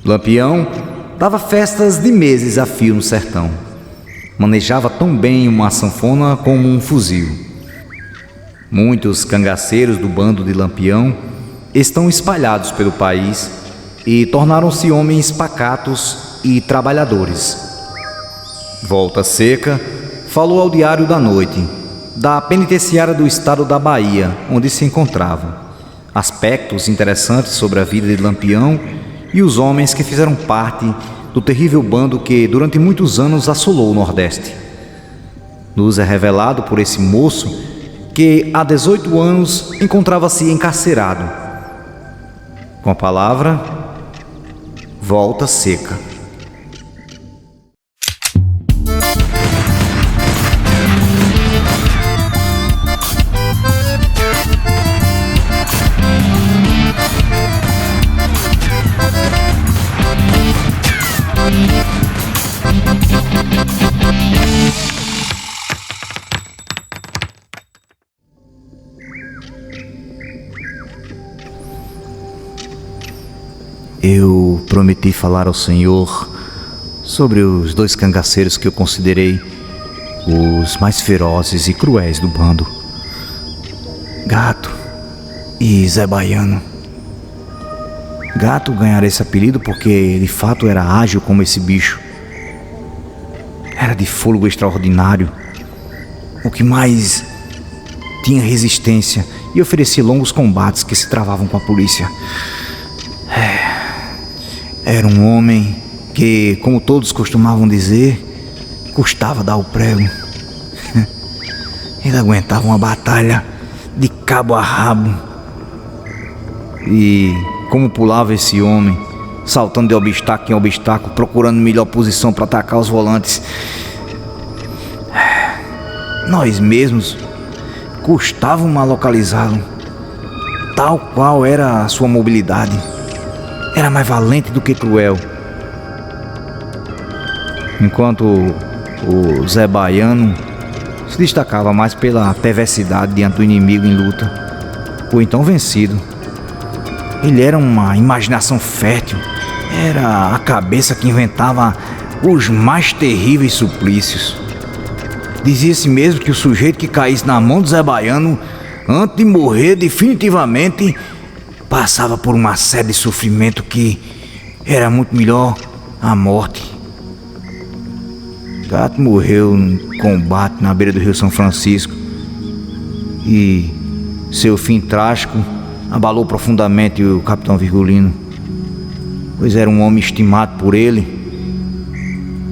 Lampião dava festas de meses a fio no sertão. Manejava tão bem uma sanfona como um fuzil. Muitos cangaceiros do bando de Lampião estão espalhados pelo país e tornaram-se homens pacatos e trabalhadores. Volta Seca falou ao Diário da Noite, da penitenciária do estado da Bahia, onde se encontrava. Aspectos interessantes sobre a vida de Lampião e os homens que fizeram parte do terrível bando que durante muitos anos assolou o Nordeste. Nos é revelado por esse moço que há 18 anos encontrava-se encarcerado. Com a palavra, Volta Seca. Eu prometi falar ao Senhor sobre os 2 cangaceiros que eu considerei os mais ferozes e cruéis do bando, Gato e Zé Baiano. Gato ganhara esse apelido porque de fato era ágil como esse bicho. Era de fôlego extraordinário, o que mais tinha resistência e oferecia longos combates que se travavam com a polícia. Era um homem que, como todos costumavam dizer, custava dar o prego. Ele aguentava uma batalha de cabo a rabo. E como pulava esse homem, saltando de obstáculo em obstáculo, procurando melhor posição para atacar os volantes. Nós mesmos custávamos a localizá-lo, tal qual era a sua mobilidade. Era mais valente do que cruel. Enquanto o Zé Baiano se destacava mais pela perversidade diante do inimigo em luta, ou então vencido. Ele era uma imaginação fértil. Era a cabeça que inventava os mais terríveis suplícios. Dizia-se mesmo que o sujeito que caísse na mão do Zé Baiano, antes de morrer definitivamente, passava por uma série de sofrimento que era muito melhor a morte. Gato morreu num combate na beira do Rio São Francisco e seu fim trágico abalou profundamente o capitão Virgulino, pois era um homem estimado por ele.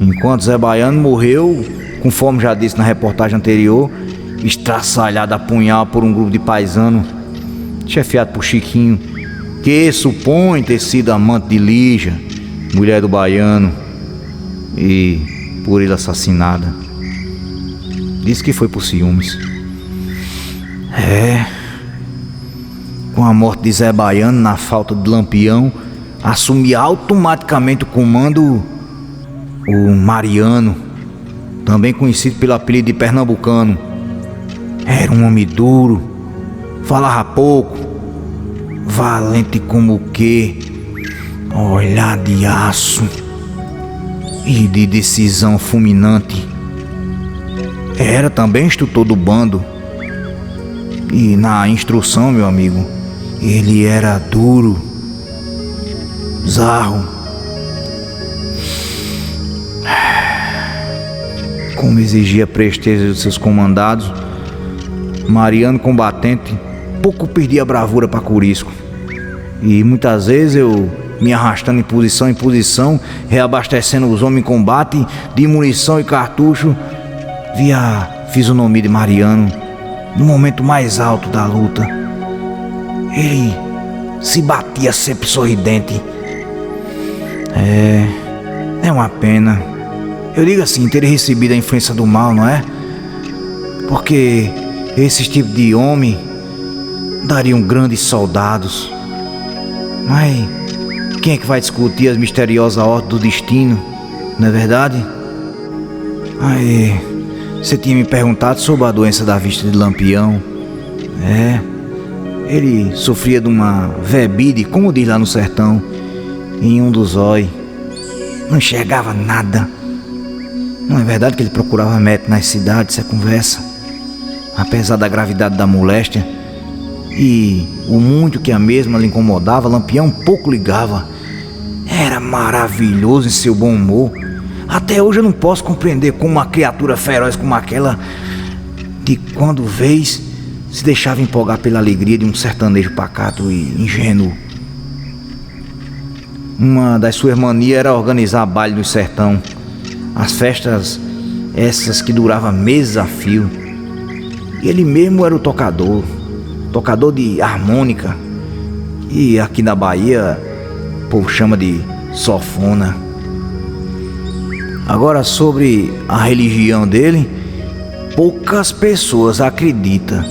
Enquanto Zé Baiano morreu, conforme já disse na reportagem anterior, estraçalhado a punhal por um grupo de paisanos, chefiado por Chiquinho, que supõe ter sido amante de Lígia, mulher do Baiano, e por ele assassinada. Diz que foi por ciúmes. Com a morte de Zé Baiano, na falta de Lampião, assumia automaticamente o comando o Mariano, também conhecido pelo apelido de Pernambucano. Era um homem duro, falava pouco, valente como o quê, olhar de aço e de decisão fulminante. Era também instrutor do bando, e na instrução, meu amigo, ele era duro, zarro. Como exigia a presteza dos seus comandados, Mariano combatente pouco perdia a bravura para Curisco. E muitas vezes eu me arrastando em posição, reabastecendo os homens em combate de munição e cartucho, via a fisionomia de Mariano no momento mais alto da luta. Ele se batia sempre sorridente. É uma pena. Eu digo assim, ter recebido a influência do mal, não é? Porque esses tipos de homem dariam grandes soldados. Mas quem é que vai discutir as misteriosas ordens do destino, não é verdade? Aí, você tinha me perguntado sobre a doença da vista de Lampião. Ele sofria de uma vebide, como diz lá no sertão, em um dos olhos. Não enxergava nada. Não é verdade que ele procurava médico nas cidades, essa conversa? Apesar da gravidade da moléstia e o muito que a mesma lhe incomodava, Lampião pouco ligava. Era maravilhoso em seu bom humor. Até hoje eu não posso compreender como uma criatura feroz como aquela, de quando vez, se deixava empolgar pela alegria de um sertanejo pacato e ingênuo. Uma das suas manias era organizar baile no sertão. As festas essas que duravam meses a fio. E ele mesmo era o tocador de harmônica. E aqui na Bahia o povo chama de sanfona. Agora, sobre a religião dele, poucas pessoas acreditam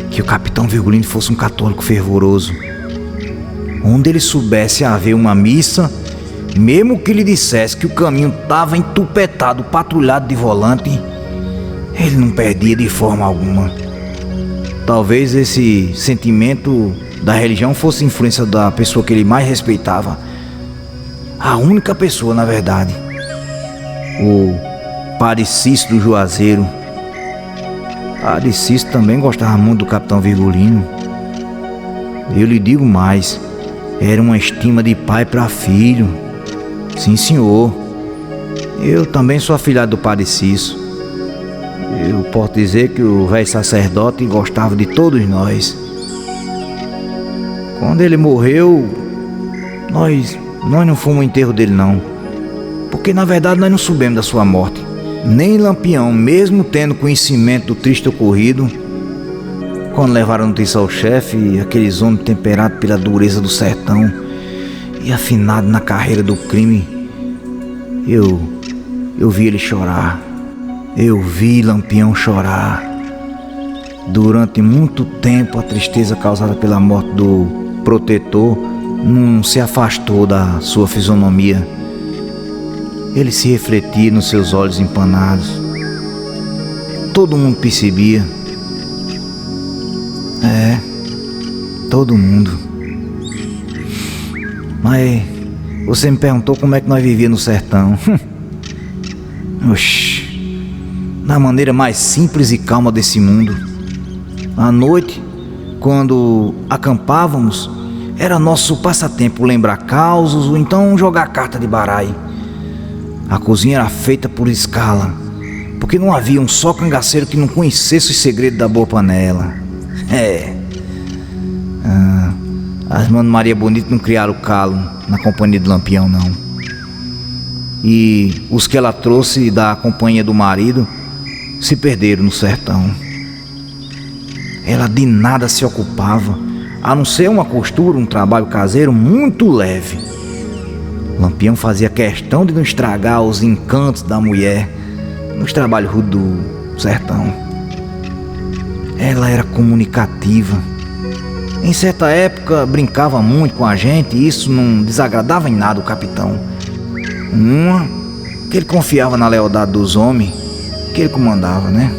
que o Capitão Virgulino fosse um católico fervoroso. Onde ele soubesse haver uma missa, mesmo que lhe dissesse que o caminho estava entupetado, patrulhado de volante, ele não perdia de forma alguma. Talvez esse sentimento da religião fosse influência da pessoa que ele mais respeitava. A única pessoa, na verdade. O Padre Cício do Juazeiro. Padre Cício também gostava muito do Capitão Virgulino. Eu lhe digo mais, era uma estima de pai para filho. Sim, senhor. Eu também sou afilhado do Padre Cício. Eu posso dizer que o velho sacerdote gostava de todos nós. Quando ele morreu, nós não fomos ao enterro dele não. Porque na verdade nós não soubemos da sua morte. Nem Lampião, mesmo tendo conhecimento do triste ocorrido, quando levaram notícia ao chefe, aqueles homens temperados pela dureza do sertão e afinados na carreira do crime, eu vi ele chorar. Eu vi Lampião chorar. Durante muito tempo a tristeza causada pela morte do protetor não se afastou da sua fisionomia. Ele se refletia nos seus olhos empanados. Todo mundo percebia. Todo mundo. Mas você me perguntou como é que nós vivíamos no sertão. Oxi, da maneira mais simples e calma desse mundo. À noite, quando acampávamos, era nosso passatempo lembrar causos ou então jogar carta de baralho. A cozinha era feita por escala, porque não havia um só cangaceiro que não conhecesse os segredos da boa panela. As irmãs Maria Bonita não criaram calo na companhia de Lampião, não. E os que ela trouxe da companhia do marido se perderam no sertão. Ela de nada se ocupava, a não ser uma costura, um trabalho caseiro muito leve. Lampião fazia questão de não estragar os encantos da mulher nos trabalhos rudes do sertão. Ela era comunicativa. Em certa época brincava muito com a gente e isso não desagradava em nada o capitão. Uma, que ele confiava na lealdade dos homens que ele comandava, né?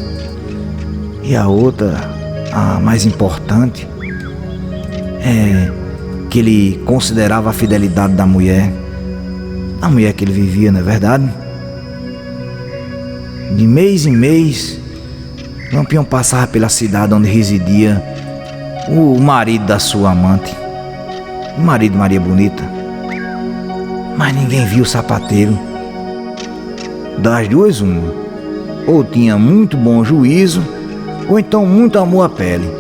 E a outra, a mais importante, é que ele considerava a fidelidade da mulher. A mulher que ele vivia, não é verdade? De mês em mês, Lampião passava pela cidade onde residia o marido da sua amante, o marido de Maria Bonita. Mas ninguém viu o sapateiro. Das duas, uma. Ou tinha muito bom juízo, ou então muito amor à pele.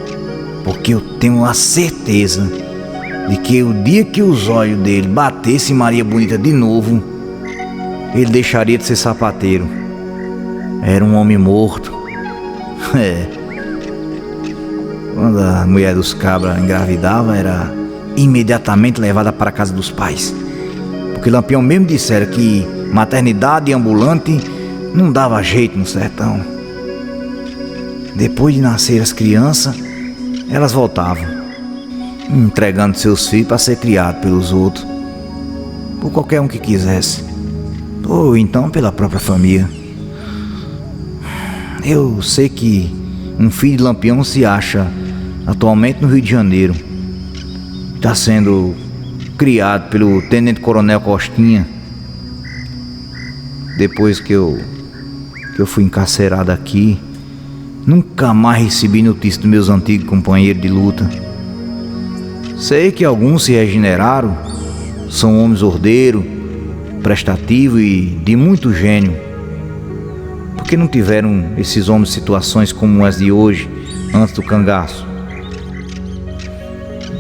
Porque eu tenho a certeza de que o dia que os olhos dele batessem em Maria Bonita de novo, ele deixaria de ser sapateiro. Era um homem morto. Quando a mulher dos cabras engravidava, era imediatamente levada para a casa dos pais. Porque Lampião mesmo dissera que maternidade ambulante não dava jeito no sertão. Depois de nascer as crianças, elas voltavam, entregando seus filhos para ser criados pelos outros, por qualquer um que quisesse, ou então pela própria família. Eu sei que um filho de Lampião se acha atualmente no Rio de Janeiro. Está sendo criado pelo Tenente Coronel Costinha. Depois que eu fui encarcerado aqui, nunca mais recebi notícia dos meus antigos companheiros de luta. Sei que alguns se regeneraram, são homens ordeiros, prestativos e de muito gênio. Por que não tiveram esses homens situações como as de hoje, antes do cangaço?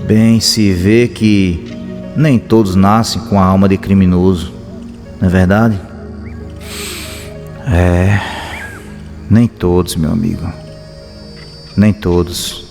Bem se vê que nem todos nascem com a alma de criminoso, não é verdade? Nem todos, meu amigo. Nem todos.